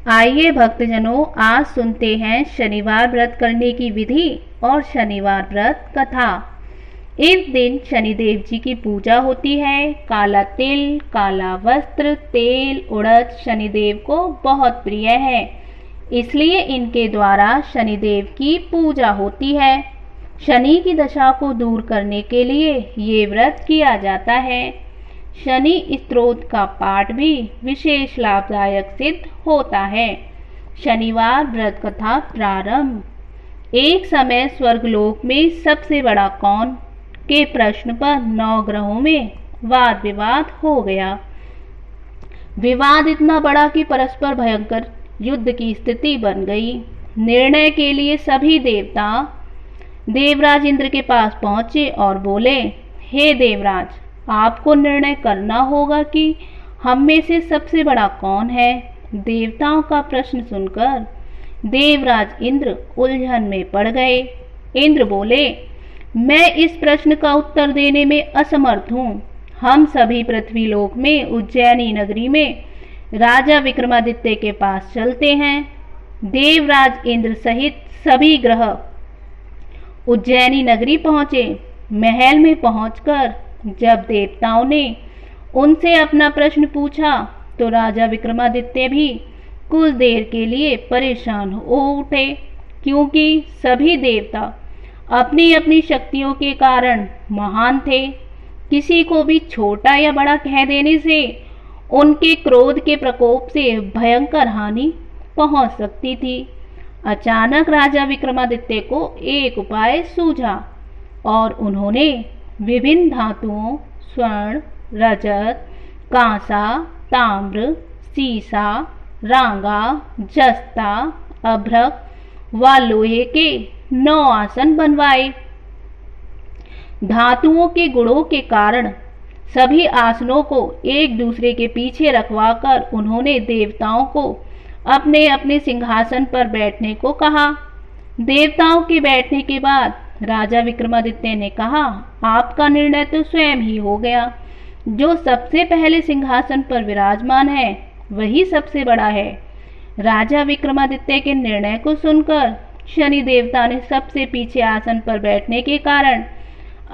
आइए भक्तजनों, आज सुनते हैं शनिवार व्रत करने की विधि और शनिवार व्रत कथा। इस दिन शनिदेव जी की पूजा होती है। काला तिल, काला वस्त्र, तेल, उड़द शनिदेव को बहुत प्रिय है, इसलिए इनके द्वारा शनिदेव की पूजा होती है। शनि की दशा को दूर करने के लिए ये व्रत किया जाता है। शनि स्तोत्र का पाठ भी विशेष लाभदायक सिद्ध होता है। शनिवार व्रत कथा प्रारंभ। एक समय स्वर्गलोक में सबसे बड़ा कौन के प्रश्न पर 9 ग्रहों में वाद विवाद हो गया। विवाद इतना बड़ा कि परस्पर भयंकर युद्ध की स्थिति बन गई। निर्णय के लिए सभी देवता देवराज इंद्र के पास पहुंचे और बोले, हे देवराज, आपको निर्णय करना होगा कि हम में से सबसे बड़ा कौन है। देवताओं का प्रश्न सुनकर देवराज इंद्र उलझन में पड़ गए। इंद्र बोले, मैं इस प्रश्न का उत्तर देने में असमर्थ हूँ। हम सभी पृथ्वीलोक में उज्जैनी नगरी में राजा विक्रमादित्य के पास चलते हैं। देवराज इंद्र सहित सभी ग्रह उज्जैनी नगरी पहुंचे। महल में पहुंचकर जब देवताओं ने उनसे अपना प्रश्न पूछा तो राजा विक्रमादित्य भी कुछ देर के लिए परेशान हो उठे, क्योंकि सभी देवता अपनी अपनी शक्तियों के कारण महान थे। किसी को भी छोटा या बड़ा कह देने से उनके क्रोध के प्रकोप से भयंकर हानि पहुंच सकती थी। अचानक राजा विक्रमादित्य को एक उपाय सूझा और उन्होंने विभिन्न धातुओं स्वर्ण, रजत, कांसा, ताम्र, सीसा, रांगा, जस्ता, अभ्रक व लोहे के 9 आसन बनवाए। धातुओं के गुणों के कारण सभी आसनों को एक दूसरे के पीछे रखवाकर उन्होंने देवताओं को अपने अपने सिंहासन पर बैठने को कहा। देवताओं के बैठने के बाद राजा विक्रमादित्य ने कहा, आपका निर्णय तो स्वयं ही हो गया। जो सबसे पहले सिंहासन पर विराजमान है वही सबसे बड़ा है। राजा विक्रमादित्य के निर्णय को सुनकर शनि देवता ने सबसे पीछे आसन पर बैठने के कारण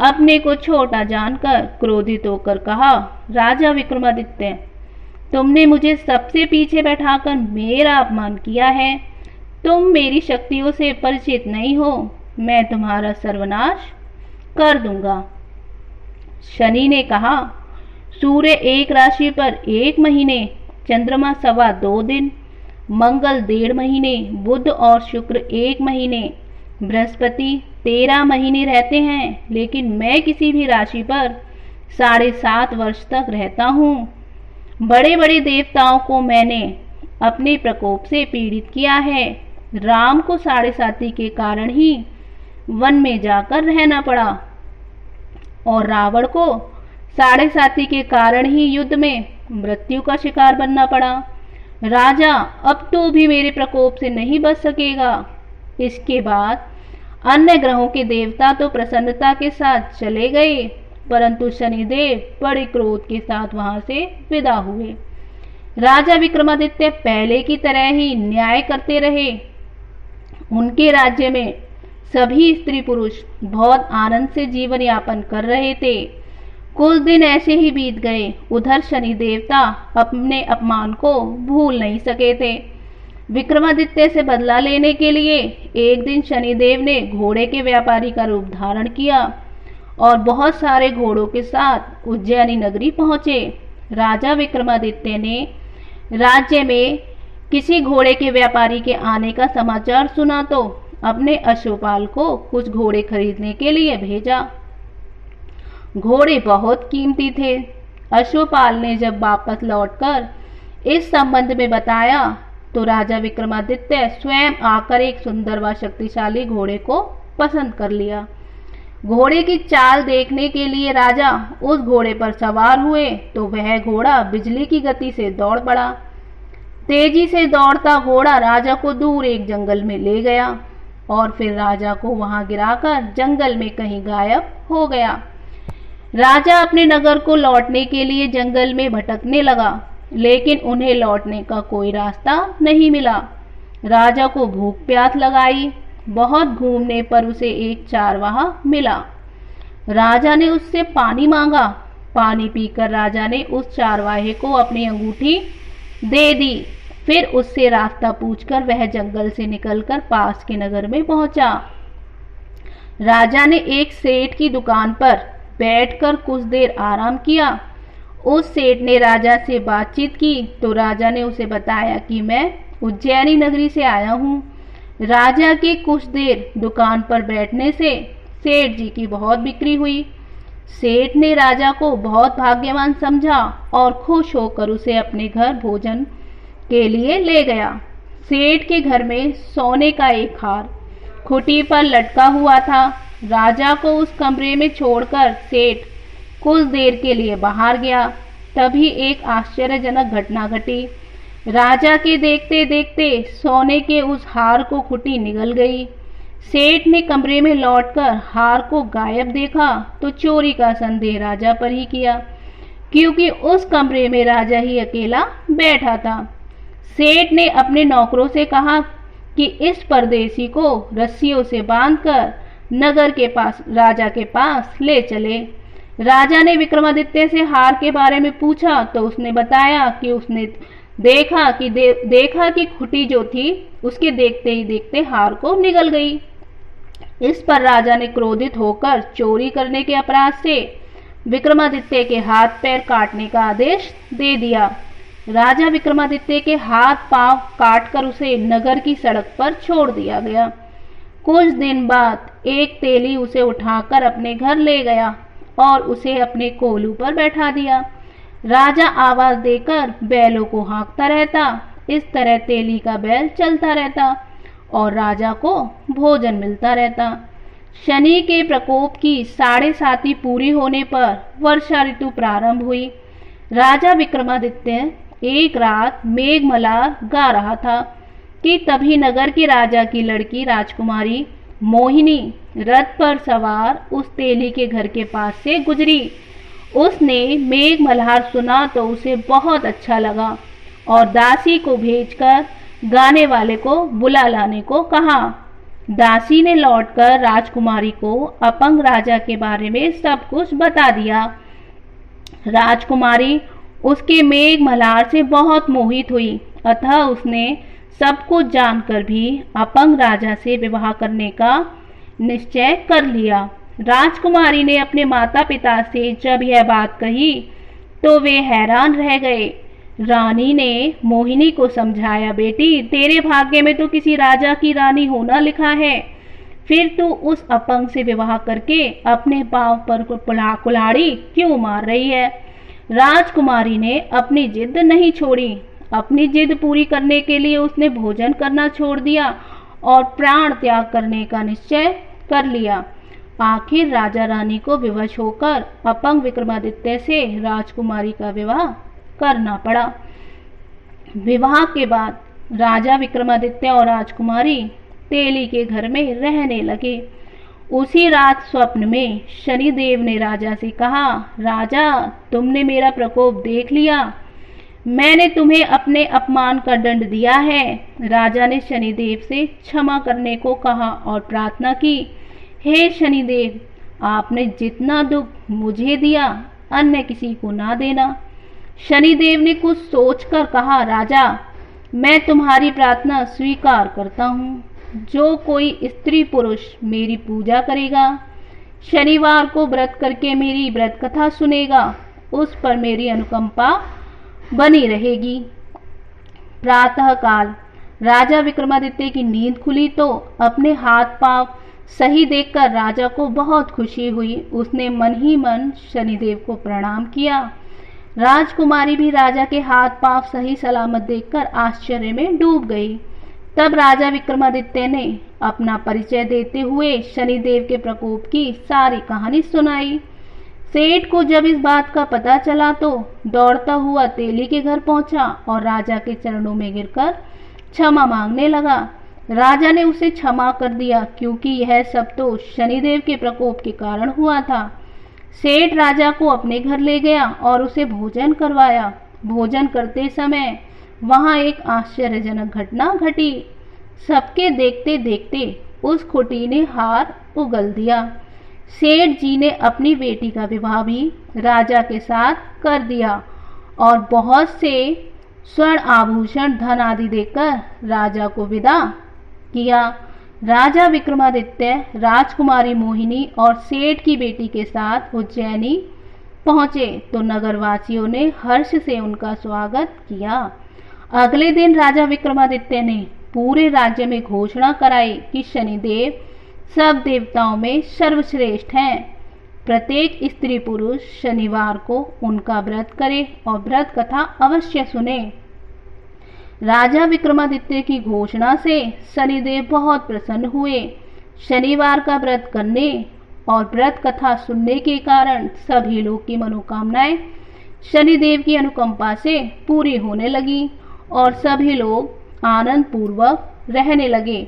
अपने को छोटा जानकर क्रोधित होकर कहा, राजा विक्रमादित्य, तुमने मुझे सबसे पीछे बैठाकर मेरा अपमान किया है। तुम मेरी शक्तियों से परिचित नहीं हो। मैं तुम्हारा सर्वनाश कर दूंगा। शनि ने कहा, सूर्य एक राशि पर 1 महीने, चंद्रमा 2.25 दिन, मंगल 1.5 महीने, बुध और शुक्र 1 महीने, बृहस्पति 13 महीने रहते हैं, लेकिन मैं किसी भी राशि पर 7.5 वर्ष तक रहता हूँ। बड़े बड़े देवताओं को मैंने अपने प्रकोप से पीड़ित किया है। राम को 7.5 के कारण ही वन में जाकर रहना पड़ा और रावण को 7.5 के कारण ही युद्ध में मृत्यु का शिकार बनना पड़ा। राजा अब तो भी मेरे प्रकोप से नहीं बच सकेगा। इसके बाद अन्य ग्रहों के देवता तो प्रसन्नता के साथ चले गए, परंतु शनिदेव बड़े क्रोध के साथ वहां से विदा हुए। राजा विक्रमादित्य पहले की तरह ही न्याय करते रहे। उनके राज्य में सभी स्त्री पुरुष बहुत आनंद से जीवन यापन कर रहे थे। कुछ दिन ऐसे ही बीत गए। उधर शनि देवता अपने अपमान को भूल नहीं सके थे। विक्रमादित्य से बदला लेने के लिए एक दिन शनिदेव ने घोड़े के व्यापारी का रूप धारण किया और बहुत सारे घोड़ों के साथ उज्जैनी नगरी पहुंचे। राजा विक्रमादित्य ने राज्य में किसी घोड़े के व्यापारी के आने का समाचार सुना तो अपने अश्वपाल को कुछ घोड़े खरीदने के लिए भेजा। घोड़े बहुत कीमती थे। अश्वपाल ने जब वापस लौटकर इस संबंध में बताया तो राजा विक्रमादित्य स्वयं आकर एक सुंदर व शक्तिशाली घोड़े को पसंद कर लिया। घोड़े की चाल देखने के लिए राजा उस घोड़े पर सवार हुए तो वह घोड़ा बिजली की गति से दौड़ पड़ा। तेजी से दौड़ता घोड़ा राजा को दूर एक जंगल में ले गया और फिर राजा को वहां गिराकर जंगल में कहीं गायब हो गया। राजा अपने नगर को लौटने के लिए जंगल में भटकने लगा। लेकिन उन्हें लौटने का कोई रास्ता नहीं मिला। राजा को भूख प्यास लगाई। बहुत घूमने पर उसे एक चारवाहा मिला। राजा ने उससे पानी मांगा। पानी पीकर राजा ने उस चारवाहे को अपनी अंगूठी दे दी। फिर उससे रास्ता पूछकर वह जंगल से निकलकर पास के नगर में पहुंचा। राजा ने एक सेठ की दुकान पर बैठकर कुछ देर आराम किया। उस सेठ ने राजा से बातचीत की तो राजा ने उसे बताया कि मैं उज्जैनी नगरी से आया हूँ। राजा के कुछ देर दुकान पर बैठने से सेठ जी की बहुत बिक्री हुई। सेठ ने राजा को बहुत भाग्यवान समझा और खुश होकर उसे अपने घर भोजन के लिए ले गया। सेठ के घर में सोने का एक हार खूंटी पर लटका हुआ था। राजा को उस कमरे में छोड़कर सेठ कुछ देर के लिए बाहर गया। तभी एक आश्चर्यजनक घटना घटी। राजा के देखते देखते सोने के उस हार को खूंटी निगल गई। सेठ ने कमरे में लौटकर हार को गायब देखा तो चोरी का संदेह राजा पर ही किया, क्योंकि उस कमरे में राजा ही अकेला बैठा था। सेठ ने अपने नौकरों से कहा कि इस परदेसी को रस्सियों से बांधकर नगर के पास राजा के पास ले चले। राजा ने विक्रमादित्य से हार के बारे में पूछा तो उसने बताया कि उसने देखा कि खूंटी जो थी उसके देखते ही देखते हार को निगल गई। इस पर राजा ने क्रोधित होकर चोरी करने के अपराध से विक्रमादित्य के हाथ पैर काटने का आदेश दे दिया। राजा विक्रमादित्य के हाथ पांव काटकर उसे नगर की सड़क पर छोड़ दिया गया। कुछ दिन बाद एक तेली उसे उठाकर अपने घर ले गया और उसे अपने कोलू पर बैठा दिया। राजा आवाज देकर बैलों को हाँकता रहता। इस तरह तेली का बैल चलता रहता और राजा को भोजन मिलता रहता। शनि के प्रकोप की 7.5 पूरी होने पर वर्षा ऋतु प्रारंभ हुई। राजा विक्रमादित्य एक रात मेघमल्हार गा रहा था कि तभी नगर के राजा की लड़की राजकुमारी मोहिनी रथ पर सवार उस तेली के घर के पास से गुजरी। उसने मेघमल्हार सुना तो उसे बहुत अच्छा लगा और दासी को भेजकर गाने वाले को बुला लाने को कहा। दासी ने लौटकर राजकुमारी को अपंग राजा के बारे में सब कुछ बता दिया। राजकुमारी उसके मेघमल्हार से बहुत मोहित हुई, अतः उसने सब कुछ जानकर भी अपंग राजा से विवाह करने का निश्चय कर लिया। राजकुमारी ने अपने माता पिता से जब यह बात कही तो वे हैरान रह गए। रानी ने मोहिनी को समझाया, बेटी तेरे भाग्य में तो किसी राजा की रानी होना लिखा है, फिर तू उस अपंग से विवाह करके अपने पांव पर कुल्हाड़ी क्यों मार रही है। राजकुमारी ने अपनी जिद नहीं छोड़ी। अपनी जिद पूरी करने के लिए उसने भोजन करना छोड़ दिया और प्राण त्याग करने का निश्चय कर लिया। आखिर राजा रानी को विवश होकर अपंग विक्रमादित्य से राजकुमारी का विवाह करना पड़ा। विवाह के बाद राजा विक्रमादित्य और राजकुमारी तेली के घर में रहने लगे। उसी रात स्वप्न में शनिदेव ने राजा से कहा, राजा तुमने मेरा प्रकोप देख लिया, मैंने तुम्हें अपने अपमान का दंड दिया है। राजा ने शनिदेव से क्षमा करने को कहा और प्रार्थना की, हे शनिदेव आपने जितना दुख मुझे दिया अन्य किसी को ना देना। शनिदेव ने कुछ सोचकर कहा, राजा मैं तुम्हारी प्रार्थना स्वीकार करता हूँ। जो कोई स्त्री पुरुष मेरी पूजा करेगा, शनिवार को व्रत करके मेरी व्रत कथा सुनेगा, उस पर मेरी अनुकंपा बनी रहेगी। प्रातः काल राजा विक्रमादित्य की नींद खुली तो अपने हाथ पांव सही देखकर राजा को बहुत खुशी हुई। उसने मन ही मन शनिदेव को प्रणाम किया। राजकुमारी भी राजा के हाथ पांव सही सलामत देखकर आश्चर्य में डूब गई। तब राजा विक्रमादित्य ने अपना परिचय देते हुए शनिदेव के प्रकोप की सारी कहानी सुनाई। सेठ को जब इस बात का पता चला तो दौड़ता हुआ तेली के घर पहुंचा और राजा के चरणों में गिरकर क्षमा मांगने लगा। राजा ने उसे क्षमा कर दिया, क्योंकि यह सब तो शनिदेव के प्रकोप के कारण हुआ था। सेठ राजा को अपने घर ले गया और उसे भोजन करवाया भोजन करते समय वहां एक आश्चर्यजनक घटना घटी। सबके देखते देखते उस खुटी ने हार उगल दिया। सेठ जी ने अपनी बेटी का विवाह भी राजा के साथ कर दिया और बहुत से स्वर्ण आभूषण धन आदि देकर राजा को विदा किया। राजा विक्रमादित्य राजकुमारी मोहिनी और सेठ की बेटी के साथ उज्जैनी पहुंचे तो नगरवासियों ने हर्ष से उनका स्वागत किया। अगले दिन राजा विक्रमादित्य ने पूरे राज्य में घोषणा कराई कि शनिदेव सब देवताओं में सर्वश्रेष्ठ हैं। प्रत्येक स्त्री पुरुष शनिवार को उनका व्रत करे और व्रत कथा अवश्य सुने। राजा विक्रमादित्य की घोषणा से शनिदेव बहुत प्रसन्न हुए। शनिवार का व्रत करने और व्रत कथा सुनने के कारण सभी लोग की मनोकामनाएं शनिदेव की अनुकंपा से पूरी होने लगी और सभी लोग आनंद पूर्वक रहने लगे।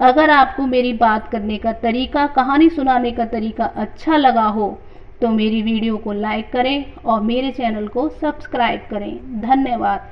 अगर आपको मेरी बात करने का तरीका, कहानी सुनाने का तरीका अच्छा लगा हो तो मेरी वीडियो को लाइक करें और मेरे चैनल को सब्सक्राइब करें। धन्यवाद।